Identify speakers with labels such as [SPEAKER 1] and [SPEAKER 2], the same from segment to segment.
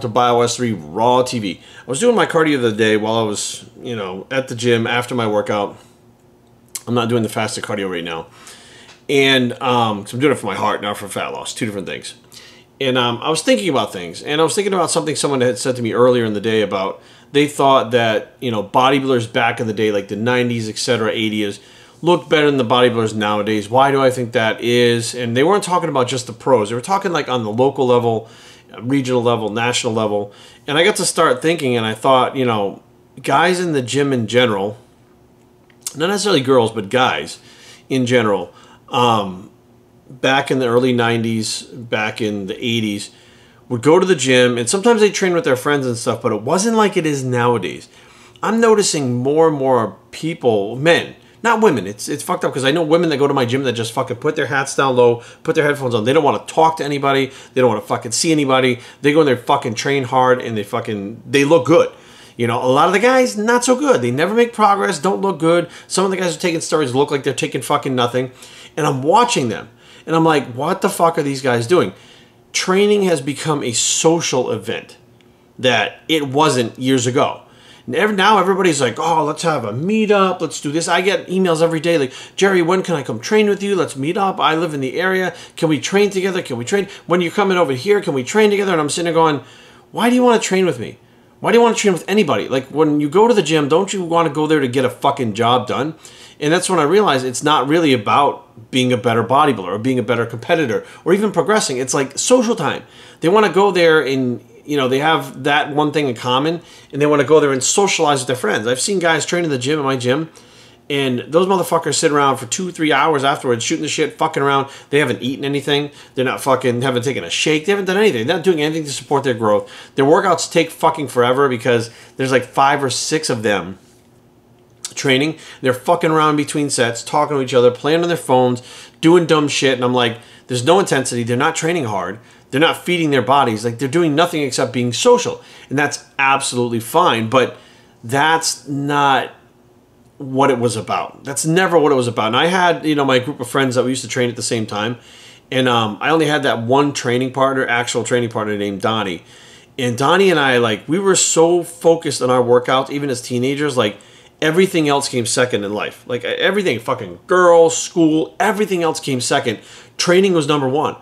[SPEAKER 1] to BioS 3 Raw TV. I was doing my cardio the other day while I was, you know, at the gym after my workout. I'm not doing the fasted cardio right now. And cause I'm doing it for my heart, not for fat loss. Two different things. And I was thinking about things. And I was thinking about something someone had said to me earlier in the day about they thought that, you know, bodybuilders back in the day, like the 90s, etc., 80s, looked better than the bodybuilders nowadays. Why do I think that is? And they weren't talking about just the pros. They were talking like on the local level, regional level, national level. And I got to start thinking, and I thought, you know, guys in the gym in general, not necessarily girls, but guys in general, back in the early 90s, back in the 80s, would go to the gym, and sometimes they train with their friends and stuff, but it wasn't like it is nowadays. I'm noticing more and more people, men, not women. It's fucked up because I know women that go to my gym that just fucking put their hats down low, put their headphones on. They don't want to talk to anybody. They don't want to fucking see anybody. They go in there, fucking train hard, and they look good. You know, a lot of the guys, not so good. They never make progress, don't look good. Some of the guys are taking steroids look like they're taking fucking nothing. And I'm watching them. And I'm like, what the fuck are these guys doing? Training has become a social event that it wasn't years ago. Now everybody's like, oh, let's have a meetup. Let's do this. I get emails every day like, Jerry, when can I come train with you? Let's meet up. I live in the area. Can we train together? Can we train? When you're coming over here, can we train together? And I'm sitting there going, why do you want to train with me? Why do you want to train with anybody? Like, when you go to the gym, don't you want to go there to get a fucking job done? And that's when I realized it's not really about being a better bodybuilder or being a better competitor or even progressing. It's like social time. They want to go there and, you know, they have that one thing in common, and they want to go there and socialize with their friends. I've seen guys train in the gym, at my gym, and those motherfuckers sit around for 2-3 hours afterwards, shooting the shit, fucking around. They haven't eaten anything. They're not fucking, haven't taken a shake. They haven't done anything. They're not doing anything to support their growth. Their workouts take fucking forever because there's like 5 or 6 of them training. They're fucking around between sets, talking to each other, playing on their phones, doing dumb shit. And I'm like, there's no intensity. They're not training hard. They're not feeding their bodies. Like, they're doing nothing except being social. And that's absolutely fine. But that's not what it was about. That's never what it was about. And I had, you know, my group of friends that we used to train at the same time. And I only had that one training partner, actual training partner named Donnie. And Donnie and I, like, we were so focused on our workouts, even as teenagers, like, everything else came second in life. Like, everything, fucking girls, school, everything else came second. Training was number one.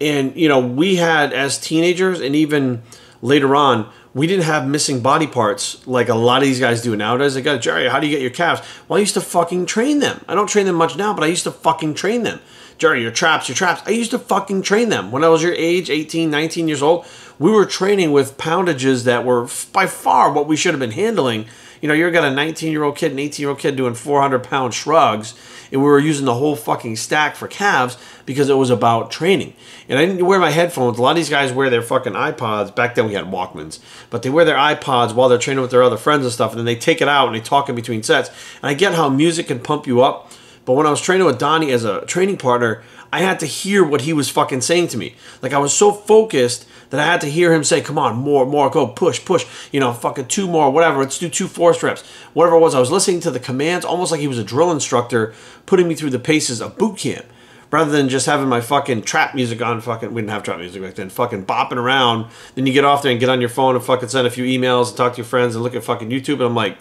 [SPEAKER 1] And, you know, we had, as teenagers and even later on, we didn't have missing body parts like a lot of these guys do nowadays. They go, Jerry, how do you get your calves? Well, I used to fucking train them. I don't train them much now, but I used to fucking train them. Jerry, your traps. I used to fucking train them. When I was your age, 18, 19 years old, we were training with poundages that were by far what we should have been handling. You know, you've got a 19-year-old kid, an 18-year-old kid doing 400-pound shrugs, and we were using the whole fucking stack for calves because it was about training. And I didn't wear my headphones. A lot of these guys wear their fucking iPods. Back then we had Walkmans. But they wear their iPods while they're training with their other friends and stuff, and then they take it out and they talk in between sets. And I get how music can pump you up, but when I was training with Donnie as a training partner, I had to hear what he was fucking saying to me. Like, I was so focused that I had to hear him say, come on, more, go, push, you know, fucking 2 more, whatever, let's do 2 force reps. Whatever it was, I was listening to the commands almost like he was a drill instructor putting me through the paces of boot camp. Rather than just having my fucking trap music on, we didn't have trap music back then, fucking bopping around. Then you get off there and get on your phone and fucking send a few emails and talk to your friends and look at fucking YouTube. And I'm like,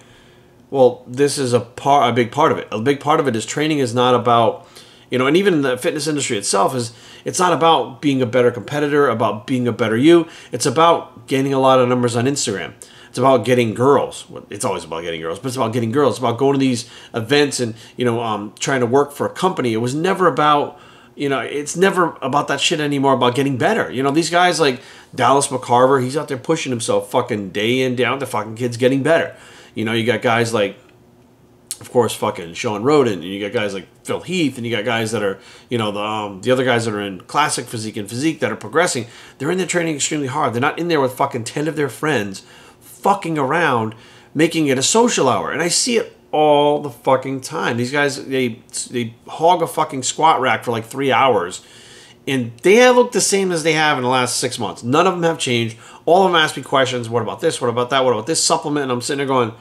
[SPEAKER 1] well, this is a big part of it. A big part of it is training is not about, you know, and even the fitness industry itself it's not about being a better competitor, about being a better you. It's about gaining a lot of numbers on Instagram. It's about getting girls. It's always about getting girls, but it's about getting girls. It's about going to these events and, you know, trying to work for a company. It was never about, you know, it's never about that shit anymore, about getting better. You know, these guys like Dallas McCarver, he's out there pushing himself fucking day in, day out. The fucking kid's getting better. You know, you got guys like, of course, fucking Sean Roden, and you got guys like Phil Heath, and you got guys that are, you know, the other guys that are in classic physique and physique that are progressing. They're in there training extremely hard. They're not in there with fucking 10 of their friends fucking around, making it a social hour. And I see it all the fucking time. These guys, they hog a fucking squat rack for like 3 hours, and they look the same as they have in the last 6 months. None of them have changed. All of them ask me questions. What about this? What about that? What about this supplement? And I'm sitting there going,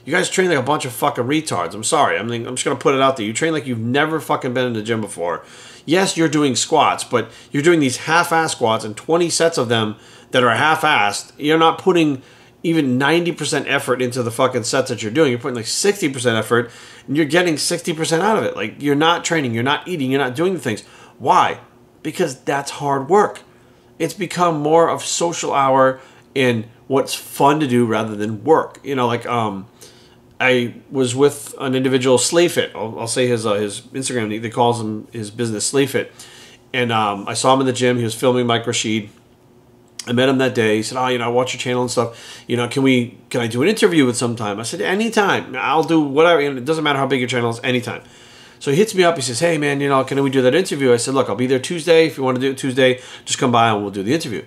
[SPEAKER 1] you guys train like a bunch of fucking retards. I'm sorry. I'm just going to put it out there. You train like you've never fucking been in the gym before. Yes, you're doing squats, but you're doing these half-ass squats and 20 sets of them that are half-assed, you're not putting even 90% effort into the fucking sets that you're doing. You're putting like 60% effort, and you're getting 60% out of it. Like, you're not training, you're not eating, you're not doing the things. Why? Because that's hard work. It's become more of social hour and what's fun to do rather than work. You know, like, I was with an individual, Slayfit. I'll say his Instagram. They calls him his business Slayfit. And I saw him in the gym. He was filming Mike Rashid. I met him that day. He said, "Oh, you know, I watch your channel and stuff. You know, can I do an interview with sometime?" I said, "Anytime. I'll do whatever. You know, it doesn't matter how big your channel is. Anytime." So he hits me up. He says, "Hey, man, you know, can we do that interview?" I said, "Look, I'll be there Tuesday. If you want to do it Tuesday, just come by and we'll do the interview."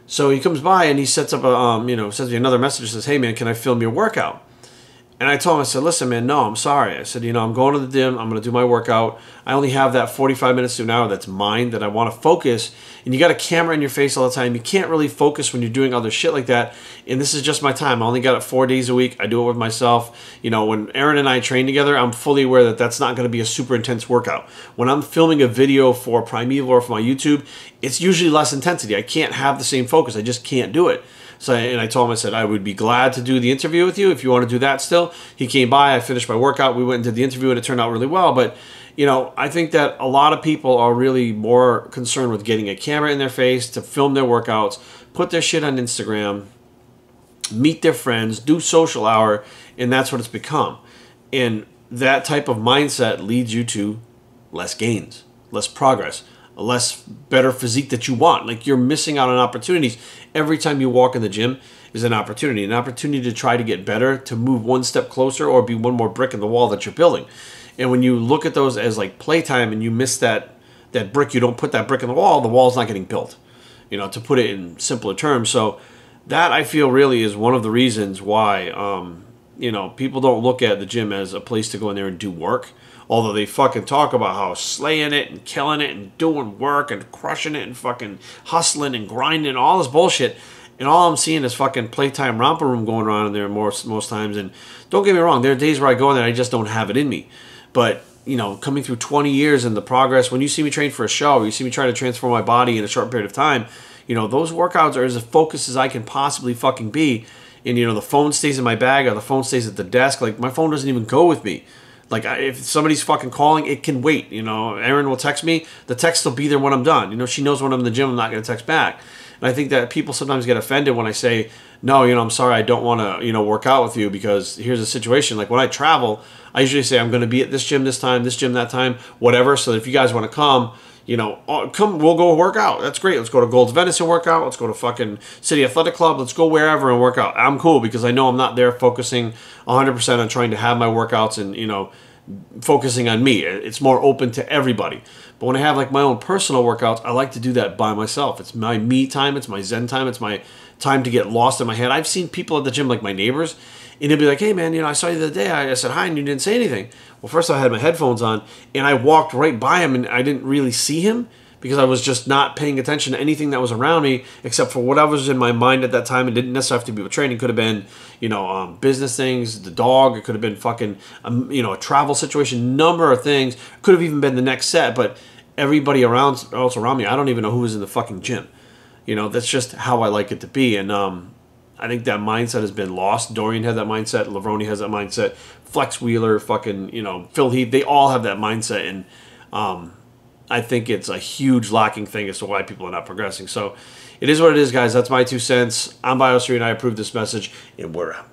[SPEAKER 1] So he comes by and he sets up a sends me another message. Says, "Hey, man, can I film your workout?" And I told him, I said, "Listen, man, no, I'm sorry." I said, "You know, I'm going to the gym. I'm going to do my workout. I only have that 45 minutes to an hour that's mine that I want to focus. And you got a camera in your face all the time. You can't really focus when you're doing other shit like that. And this is just my time. I only got it 4 days a week. I do it with myself. You know, when Aaron and I train together, I'm fully aware that that's not going to be a super intense workout. When I'm filming a video for Primeval or for my YouTube, it's usually less intensity. I can't have the same focus. I just can't do it." So, and I told him, I said, "I would be glad to do the interview with you if you want to do that still." He came by, I finished my workout, we went and did the interview, and it turned out really well. But, you know, I think that a lot of people are really more concerned with getting a camera in their face to film their workouts, put their shit on Instagram, meet their friends, do social hour, and that's what it's become. And that type of mindset leads you to less gains, less progress, a less better physique that you want. Like, you're missing out on opportunities. Every time you walk in the gym is an opportunity to try to get better, to move one step closer or be one more brick in the wall that you're building. And when you look at those as like playtime and you miss that brick, you don't put that brick in the wall's not getting built, you know, to put it in simpler terms. So that, I feel, really is one of the reasons why, you know, people don't look at the gym as a place to go in there and do work. Although they fucking talk about how slaying it and killing it and doing work and crushing it and fucking hustling and grinding and all this bullshit. And all I'm seeing is fucking playtime romper room going on in there most times. And don't get me wrong, there are days where I go in there and I just don't have it in me. But, you know, coming through 20 years and the progress, when you see me train for a show, or you see me try to transform my body in a short period of time, you know, those workouts are as focused as I can possibly fucking be. And, you know, the phone stays in my bag or the phone stays at the desk. Like, my phone doesn't even go with me. Like, if somebody's fucking calling, it can wait. You know, Erin will text me. The text will be there when I'm done. You know, she knows when I'm in the gym, I'm not going to text back. And I think that people sometimes get offended when I say, "No, you know, I'm sorry, I don't want to, you know, work out with you because here's the situation." Like, when I travel, I usually say, "I'm going to be at this gym this time, this gym that time, whatever. So if you guys want to come, you know, come, we'll go work out. That's great. Let's go to Gold's Venice and work out. Let's go to fucking City Athletic Club. Let's go wherever and work out." I'm cool because I know I'm not there focusing 100% on trying to have my workouts and, you know, focusing on me. It's more open to everybody. But when I have like my own personal workouts, I like to do that by myself. It's my me time. It's my zen time. It's my time to get lost in my head. I've seen people at the gym, like my neighbors, and they'll be like, "Hey, man, you know, I saw you the other day. I said hi, and you didn't say anything." Well, first I had my headphones on, and I walked right by him, and I didn't really see him because I was just not paying attention to anything that was around me except for whatever was in my mind at that time. It didn't necessarily have to be with training. It could have been, you know, business things, the dog. It could have been fucking, you know, a travel situation, number of things. It could have even been the next set, but everybody else around me, I don't even know who was in the fucking gym. You know, that's just how I like it to be. And I think that mindset has been lost. Dorian had that mindset. Lavroni has that mindset. Flex Wheeler, fucking, you know, Phil Heath, they all have that mindset. And I think it's a huge lacking thing as to why people are not progressing. So it is what it is, guys. That's my 2 cents. I'm Biockickz, and I approve this message, and we're out.